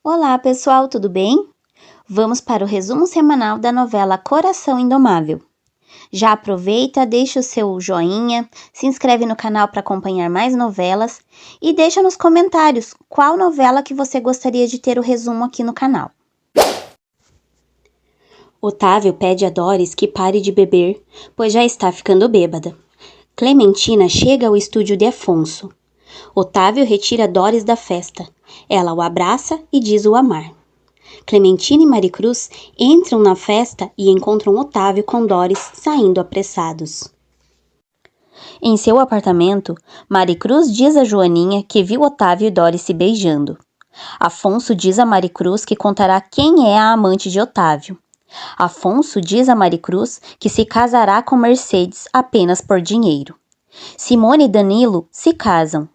Olá, pessoal, tudo bem? Vamos para o resumo semanal da novela Coração Indomável. Já aproveita, deixa o seu joinha, se inscreve no canal para acompanhar mais novelas e deixa nos comentários qual novela que você gostaria de ter o resumo aqui no canal. Otávio pede a Doris que pare de beber, pois já está ficando bêbada. Clementina chega ao estúdio de Afonso. Otávio retira Doris da festa. Ela o abraça e diz o amar. Clementina e Maricruz entram na festa e encontram Otávio com Doris saindo apressados. Em seu apartamento, Maricruz diz a Joaninha que viu Otávio e Doris se beijando. Afonso diz a Maricruz que contará quem é a amante de Otávio. Afonso diz a Maricruz que se casará com Mercedes apenas por dinheiro. Simone e Danilo se casam.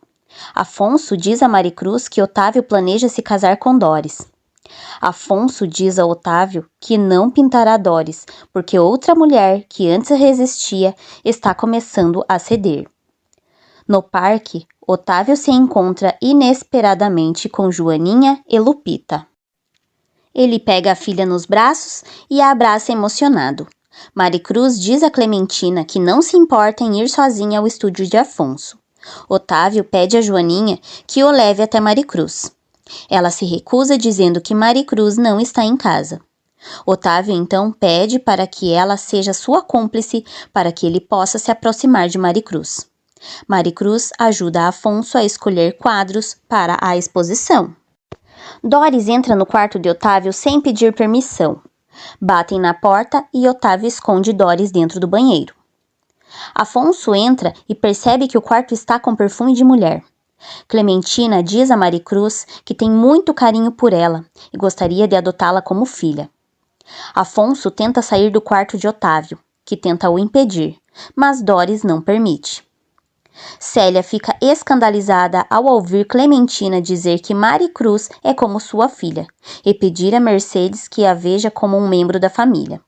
Afonso diz a Maricruz que Otávio planeja se casar com Doris. Afonso diz a Otávio que não pintará Doris, porque outra mulher que antes resistia está começando a ceder. No parque, Otávio se encontra inesperadamente com Joaninha e Lupita. Ele pega a filha nos braços e a abraça emocionado. Maricruz diz a Clementina que não se importa em ir sozinha ao estúdio de Afonso. Otávio pede a Joaninha que o leve até Maricruz. Ela se recusa dizendo que Maricruz não está em casa. Otávio então pede para que ela seja sua cúmplice para que ele possa se aproximar de Maricruz. Maricruz ajuda Afonso a escolher quadros para a exposição. Doris entra no quarto de Otávio sem pedir permissão. Batem na porta e Otávio esconde Doris dentro do banheiro. Afonso entra e percebe que o quarto está com perfume de mulher. Clementina diz a Maricruz que tem muito carinho por ela e gostaria de adotá-la como filha. Afonso tenta sair do quarto de Otávio, que tenta o impedir, mas Doris não permite. Célia fica escandalizada ao ouvir Clementina dizer que Maricruz é como sua filha e pedir a Mercedes que a veja como um membro da família.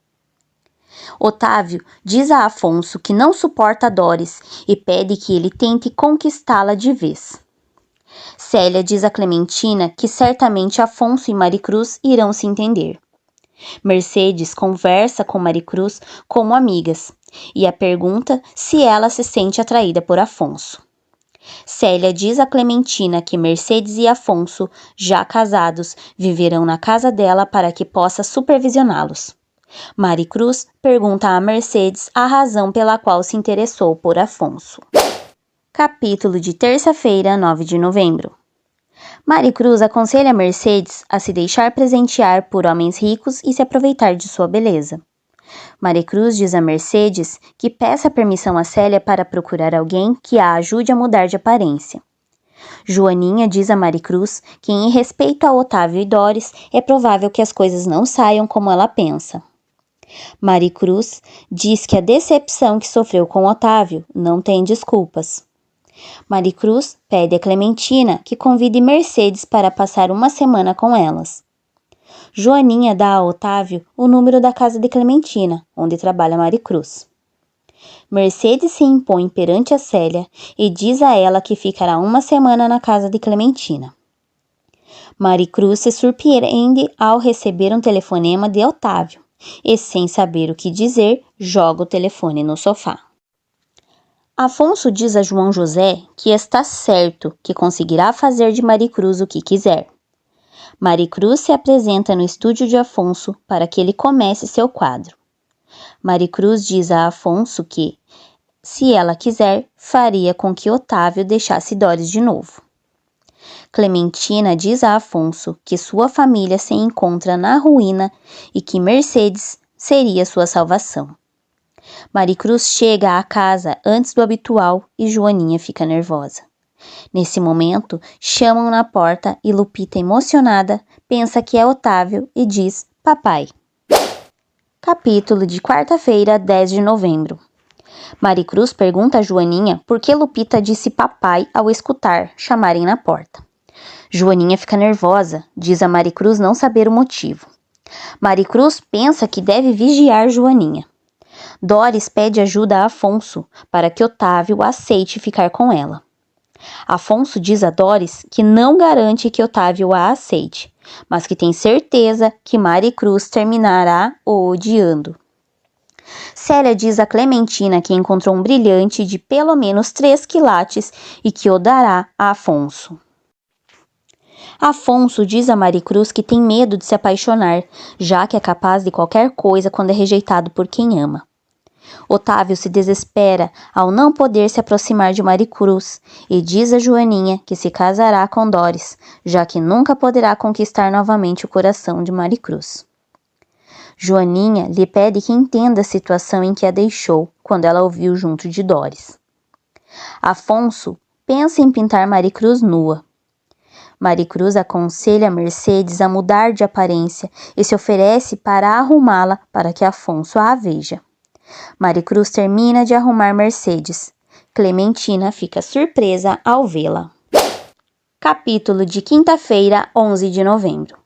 Otávio diz a Afonso que não suporta Doris e pede que ele tente conquistá-la de vez. Célia diz a Clementina que certamente Afonso e Maricruz irão se entender. Mercedes conversa com Maricruz como amigas e a pergunta se ela se sente atraída por Afonso. Célia diz a Clementina que Mercedes e Afonso, já casados, viverão na casa dela para que possa supervisioná-los. Maricruz pergunta a Mercedes a razão pela qual se interessou por Afonso. Capítulo de terça-feira, 9 de novembro. Maricruz aconselha Mercedes a se deixar presentear por homens ricos e se aproveitar de sua beleza. Maricruz diz a Mercedes que peça permissão a Célia para procurar alguém que a ajude a mudar de aparência. Joaninha diz a Maricruz que, em respeito a Otávio e Doris, é provável que as coisas não saiam como ela pensa. Maricruz diz que a decepção que sofreu com Otávio não tem desculpas. Maricruz pede a Clementina que convide Mercedes para passar uma semana com elas. Joaninha dá a Otávio o número da casa de Clementina, onde trabalha Maricruz. Mercedes se impõe perante a Célia e diz a ela que ficará uma semana na casa de Clementina. Maricruz se surpreende ao receber um telefonema de Otávio e, sem saber o que dizer, joga o telefone no sofá. Afonso diz a João José que está certo que conseguirá fazer de Maricruz o que quiser. Maricruz se apresenta no estúdio de Afonso para que ele comece seu quadro. Maricruz diz a Afonso que, se ela quiser, faria com que Otávio deixasse Doris de novo. Clementina diz a Afonso que sua família se encontra na ruína e que Mercedes seria sua salvação. Maricruz chega à casa antes do habitual e Joaninha fica nervosa. Nesse momento, chamam na porta e Lupita, emocionada, pensa que é Otávio e diz papai. Capítulo de quarta-feira, 10 de novembro. Maricruz pergunta a Joaninha por que Lupita disse papai ao escutar chamarem na porta. Joaninha fica nervosa, diz a Maricruz não saber o motivo. Maricruz pensa que deve vigiar Joaninha. Doris pede ajuda a Afonso para que Otávio aceite ficar com ela. Afonso diz a Doris que não garante que Otávio a aceite, mas que tem certeza que Maricruz terminará o odiando. Célia diz a Clementina que encontrou um brilhante de pelo menos 3 quilates e que o dará a Afonso. Afonso diz a Maricruz que tem medo de se apaixonar, já que é capaz de qualquer coisa quando é rejeitado por quem ama. Otávio se desespera ao não poder se aproximar de Maricruz e diz a Joaninha que se casará com Doris, já que nunca poderá conquistar novamente o coração de Maricruz. Joaninha lhe pede que entenda a situação em que a deixou quando ela o viu junto de Doris. Afonso pensa em pintar Maricruz nua. Maricruz aconselha Mercedes a mudar de aparência e se oferece para arrumá-la para que Afonso a veja. Maricruz termina de arrumar Mercedes. Clementina fica surpresa ao vê-la. Capítulo de quinta-feira, 11 de novembro.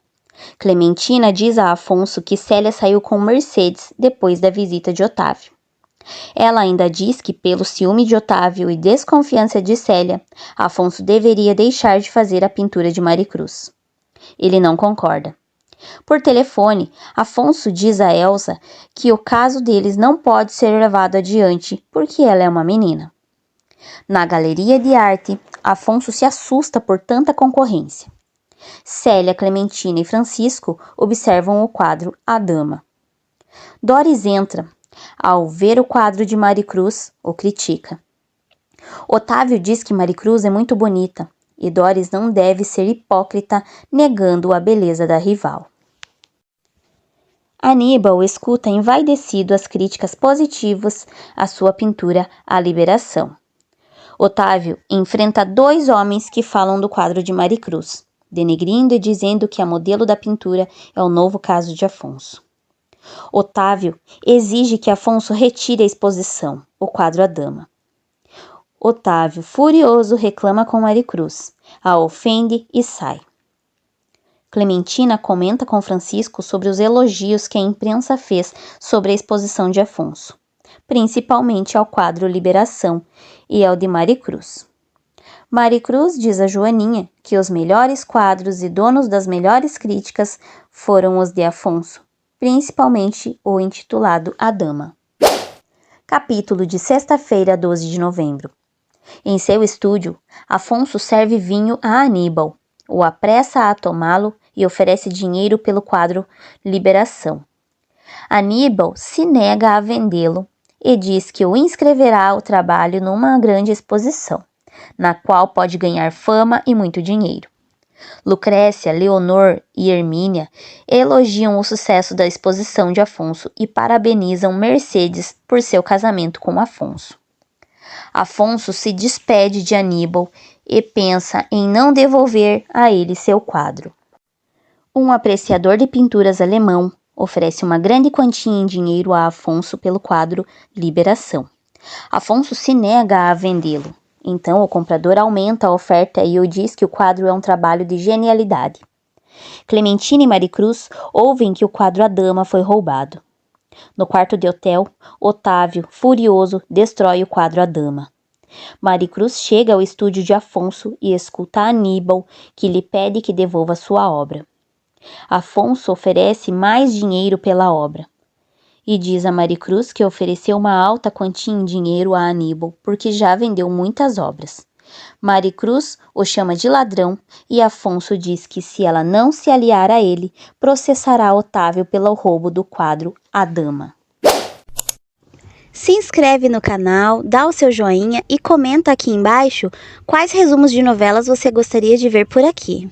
Clementina diz a Afonso que Célia saiu com Mercedes depois da visita de Otávio. Ela ainda diz que, pelo ciúme de Otávio e desconfiança de Célia, Afonso deveria deixar de fazer a pintura de Maricruz. Ele não concorda. Por telefone, Afonso diz a Elsa que o caso deles não pode ser levado adiante porque ela é uma menina. Na galeria de arte, Afonso se assusta por tanta concorrência. Célia, Clementina e Francisco observam o quadro A Dama. Doris entra. Ao ver o quadro de Maricruz, o critica. Otávio diz que Maricruz é muito bonita e Doris não deve ser hipócrita negando a beleza da rival. Aníbal escuta envaidecido as críticas positivas à sua pintura A Liberação. Otávio enfrenta 2 homens que falam do quadro de Maricruz, denegrindo e dizendo que a modelo da pintura é o novo caso de Afonso. Otávio exige que Afonso retire a exposição, o quadro A Dama. Otávio, furioso, reclama com Maricruz, a ofende e sai. Clementina comenta com Francisco sobre os elogios que a imprensa fez sobre a exposição de Afonso, principalmente ao quadro Liberação e ao de Maricruz. Maricruz diz a Joaninha que os melhores quadros e donos das melhores críticas foram os de Afonso, principalmente o intitulado A Dama. Capítulo de sexta-feira, 12 de novembro. Em seu estúdio, Afonso serve vinho a Aníbal, o apressa a tomá-lo e oferece dinheiro pelo quadro Liberação. Aníbal se nega a vendê-lo e diz que o inscreverá ao trabalho numa grande exposição, na qual pode ganhar fama e muito dinheiro. Lucrécia, Leonor e Hermínia elogiam o sucesso da exposição de Afonso e parabenizam Mercedes por seu casamento com Afonso. Afonso se despede de Aníbal e pensa em não devolver a ele seu quadro. Um apreciador de pinturas alemão oferece uma grande quantia em dinheiro a Afonso pelo quadro Liberação. Afonso se nega a vendê-lo. Então o comprador aumenta a oferta e o diz que o quadro é um trabalho de genialidade. Clementina e Maricruz ouvem que o quadro A Dama foi roubado. No quarto de hotel, Otávio, furioso, destrói o quadro A Dama. Maricruz chega ao estúdio de Afonso e escuta Aníbal, que lhe pede que devolva sua obra. Afonso oferece mais dinheiro pela obra e diz a Maricruz que ofereceu uma alta quantia em dinheiro a Aníbal porque já vendeu muitas obras. Maricruz o chama de ladrão e Afonso diz que se ela não se aliar a ele, processará Otávio pelo roubo do quadro A Dama. Se inscreve no canal, dá o seu joinha e comenta aqui embaixo quais resumos de novelas você gostaria de ver por aqui.